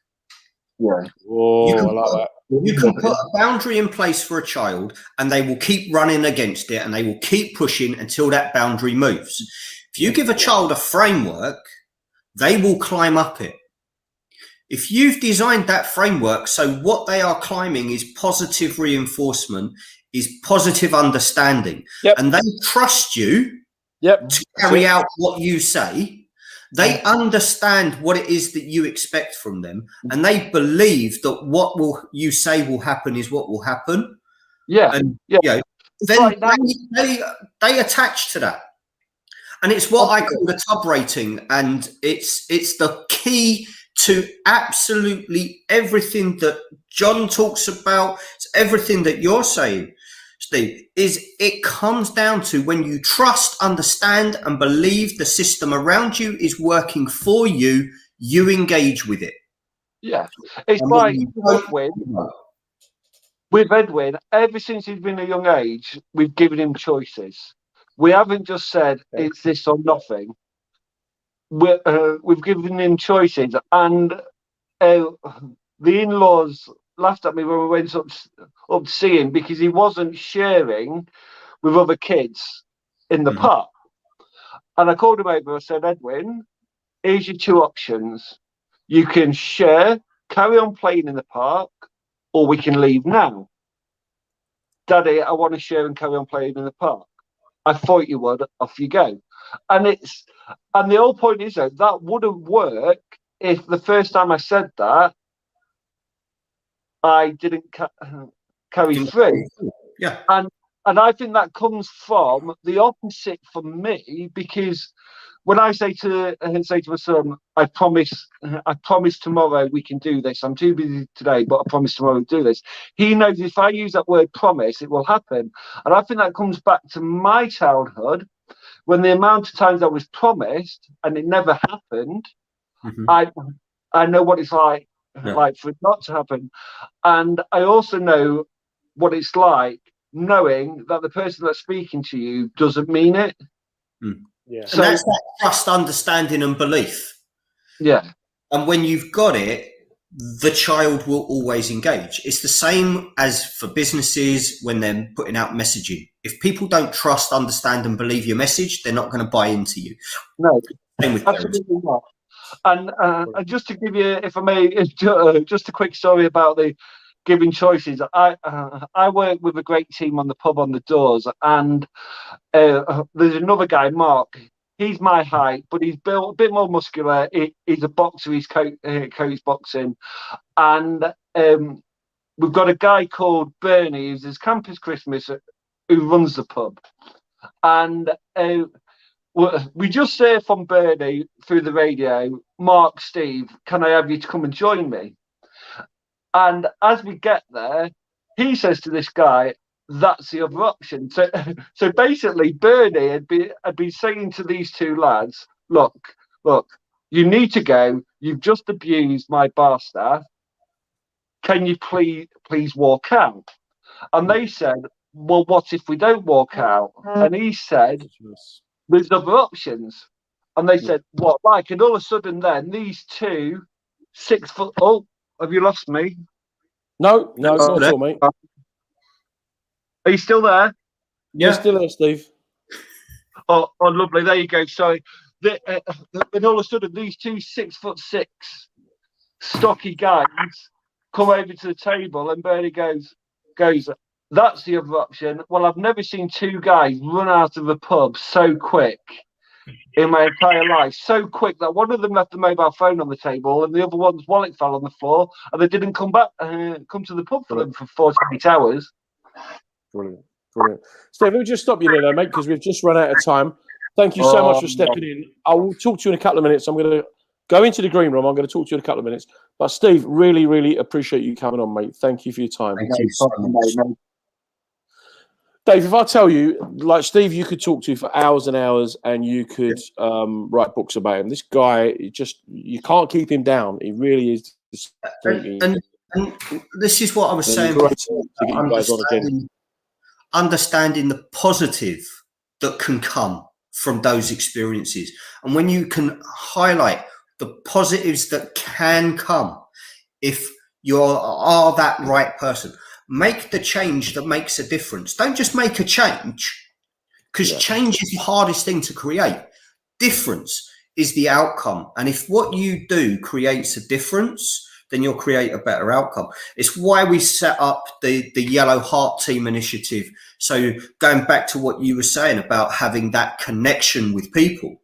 F: Yeah.
C: Oh,
E: You can
C: I like that.
E: You can put a boundary in place for a child and they will keep running against it and they will keep pushing until that boundary moves. If you give a child a framework, they will climb up it. If you've designed that framework, so what they are climbing is positive reinforcement, is positive understanding, and they trust you to carry out what you say. They understand what it is that you expect from them, and they believe that what you say will happen is what will happen.
F: Yeah,
E: and
F: yeah.
E: Then they attach to that, and it's what I call the tub rating, and it's the key to absolutely everything that John talks about. It's everything that you're saying, Steve, is it comes down to when you trust, understand, and believe the system around you is working for you, you engage with it.
F: Yeah. It's like with Edwin, ever since he's been a young age, we've given him choices. We haven't just said it's this or nothing. We've given him choices, and the in-laws laughed at me when we went up to see him because he wasn't sharing with other kids in the park. And I called him over. I said, Edwin, here's your two options. You can share, carry on playing in the park, or we can leave now. Daddy, I want to share and carry on playing in the park. I thought you would. Off you go. And the whole point is that wouldn't work if the first time I said that I didn't carry through.
E: Yeah.
F: And I think that comes from the opposite for me, because when I say to my son, I promise tomorrow we can do this. I'm too busy today, but I promise tomorrow we'll do this. He knows if I use that word promise, it will happen. And I think that comes back to my childhood, when the amount of times I was promised and it never happened. I know what it's like for it not to happen. And I also know what it's like knowing that the person that's speaking to you doesn't mean it.
E: Yeah. So that's that trust, understanding, and belief.
F: Yeah.
E: And when you've got it, the child will always engage. It's the same as for businesses when they're putting out messaging. If people don't trust, understand, and believe your message, they're not going to buy into you.
F: No,
E: same with
F: absolutely not. And just to give you, if I may, just a quick story about the giving choices. I work with a great team on the pub on the doors, and there's another guy, Mark. He's my height, but he's built a bit more muscular. He's a boxer. He's coach boxing, and we've got a guy called Bernie, who's his Campus Christmas, who runs the pub, and we just hear from Bernie through the radio, Mark, Steve, can I have you to come and join me? And as we get there, he says to this guy, that's the other option. So basically, Bernie had been saying to these two lads, look, you need to go. You've just abused my bar staff. Can you please walk out? And they said, well, what if we don't walk out? And he said, there's other options. And they said, what, like? And all of a sudden then, these two 6 foot... Oh, have you lost me?
C: No, not at all, mate.
F: Are you still there?
C: Yeah, still there, Steve.
F: Oh, lovely. There you go. Sorry. And all of a sudden, these two 6'6" stocky guys come over to the table, and Bernie goes, that's the other option. Well, I've never seen two guys run out of a pub so quick in my entire life. So quick that one of them left the mobile phone on the table, and the other one's wallet fell on the floor, and they didn't come to the pub for them for 48 hours.
C: Brilliant. Steve, let me just stop you there, mate, because we've just run out of time. Thank you so much for stepping in. I will talk to you in a couple of minutes. I'm going to go into the green room. I'm going to talk to you in a couple of minutes. But Steve, really, really appreciate you coming on, mate. Thank you for your time.
E: Thank you so much.
C: Dave, if I tell you, like Steve, you could talk to for hours and hours, and you could write books about him. This guy, you can't keep him down. He really is
E: And this is what I was saying
C: great
E: before,
C: to get you guys on again.
E: understanding the positive that can come from those experiences. And when you can highlight the positives that can come if you are that right person, make the change that makes a difference. Don't just make a change, because change is the hardest thing to create. Difference is the outcome. And if what you do creates a difference, then you'll create a better outcome. It's why we set up the Yellow Heart Team initiative. So going back to what you were saying about having that connection with people,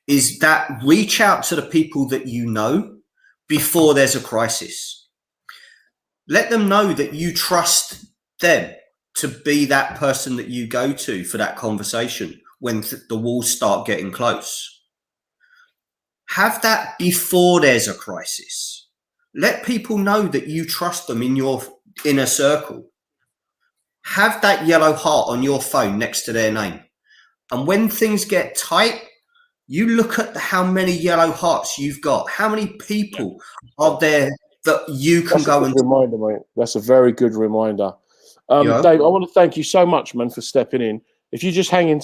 E: is that reach out to the people that you know before there's a crisis. Let them know that you trust them to be that person that you go to for that conversation when the walls start getting close. Have that before there's a crisis. Let people know that you trust them in your inner circle. Have that yellow heart on your phone next to their name. And when things get tight, you look at how many yellow hearts you've got. How many people are there that you can go and...
C: Reminder, mate. That's a very good reminder. Dave, I want to thank you so much, man, for stepping in. If you just hang in,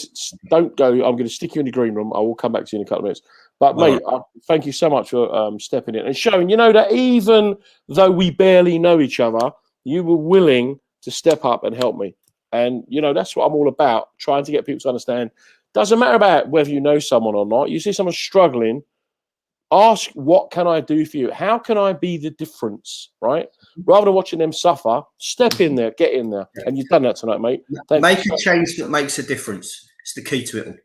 C: don't go. I'm going to stick you in the green room. I will come back to you in a couple of minutes. But, mate, thank you so much for stepping in and showing, that even though we barely know each other, you were willing to step up and help me. And, that's what I'm all about, trying to get people to understand. Doesn't matter about whether you know someone or not. You see someone struggling, ask, what can I do for you? How can I be the difference, right? Rather than watching them suffer, step in there, get in there. And you've done that tonight, mate.
E: Make a change that makes a difference. It's the key to it all.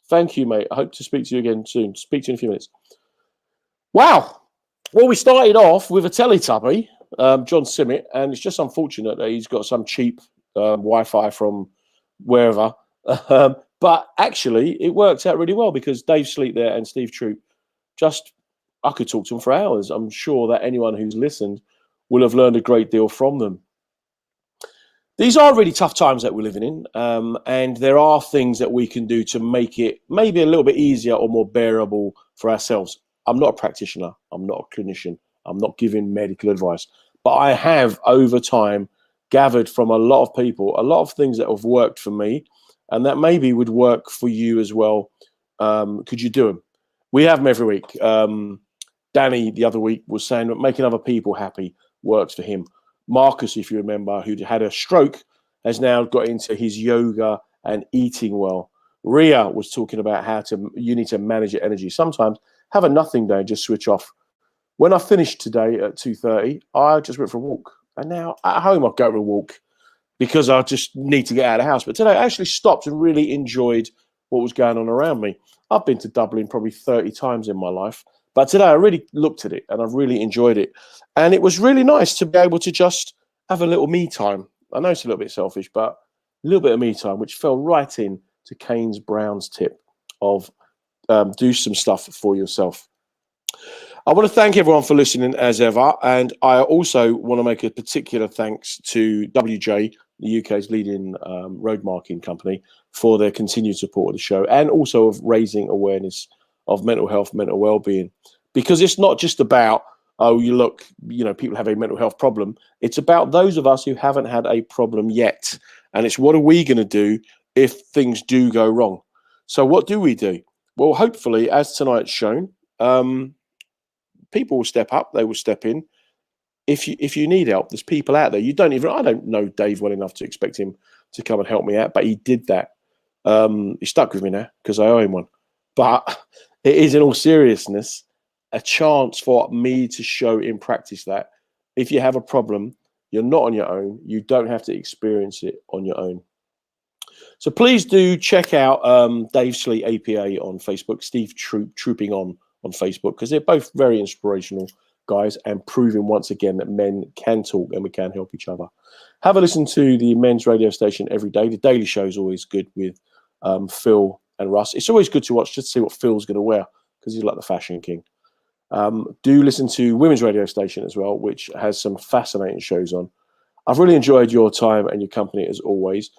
C: Thank you, mate. I hope to speak to you again soon. Speak to you in a few minutes. Wow. Well, we started off with a Teletubby, John Simmet, and it's just unfortunate that he's got some cheap Wi-Fi from wherever. But actually, it worked out really well because Dave Sleep there and Steve Troop I could talk to them for hours. I'm sure that anyone who's listened will have learned a great deal from them. These are really tough times that we're living in, and there are things that we can do to make it maybe a little bit easier or more bearable for ourselves. I'm not a practitioner. I'm not a clinician. I'm not giving medical advice. But I have, over time, gathered from a lot of people, a lot of things that have worked for me, and that maybe would work for you as well. Could you do them? We have them every week. Danny, the other week, was saying that making other people happy works for him. Marcus, if you remember, who had a stroke, has now got into his yoga and eating well. Ria was talking about how you need to manage your energy. Sometimes have a nothing day and just switch off. When I finished today at 2:30, I just went for a walk. And now at home, I go for a walk because I just need to get out of the house. But today I actually stopped and really enjoyed what was going on around me. I've been to Dublin probably 30 times in my life. But today I really looked at it and I've really enjoyed it. And it was really nice to be able to just have a little me time. I know it's a little bit selfish, but a little bit of me time, which fell right in to Keynes Brown's tip of do some stuff for yourself. I want to thank everyone for listening as ever. And I also want to make a particular thanks to WJ, the UK's leading road marking company, for their continued support of the show and also of raising awareness of mental health, mental well-being, because it's not just about, people have a mental health problem. It's about those of us who haven't had a problem yet. And it's what are we going to do if things do go wrong? So what do we do? Well, hopefully, as tonight's shown, people will step up. They will step in. If you need help, there's people out there. I don't know Dave well enough to expect him to come and help me out, but he did that. He's stuck with me now because I owe him one. But it is, in all seriousness, a chance for me to show in practice that if you have a problem, you're not on your own. You don't have to experience it on your own. So please do check out Dave Sleep APA on Facebook, Steve Trooping on Facebook, because they're both very inspirational guys and proving once again that men can talk and we can help each other. Have a listen to the men's radio station every day. The Daily Show is always good with Phil and Russ. It's always good to watch just to see what Phil's going to wear because he's like the fashion king. Do listen to women's radio station as well, which has some fascinating shows on. I've really enjoyed your time and your company as always.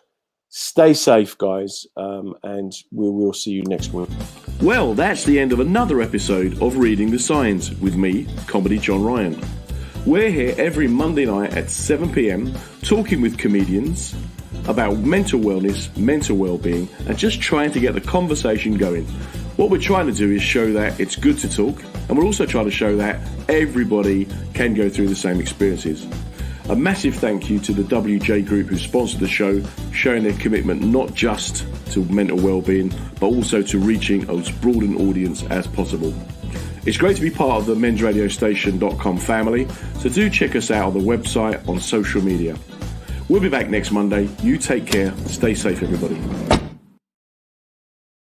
C: Stay safe, guys, and we will see you next week.
B: Well, that's the end of another episode of Reading the Signs with me, Comedy John Ryan. We're here every Monday night at 7 p.m. talking with comedians about mental wellness, mental well-being, and just trying to get the conversation going. What we're trying to do is show that it's good to talk, and we're also trying to show that everybody can go through the same experiences. A massive thank you to the WJ Group who sponsored the show, showing their commitment not just to mental well-being, but also to reaching as broad an audience as possible. It's great to be part of the mensradiostation.com family, so do check us out on the website, on social media. We'll be back next Monday. You take care. Stay safe, everybody.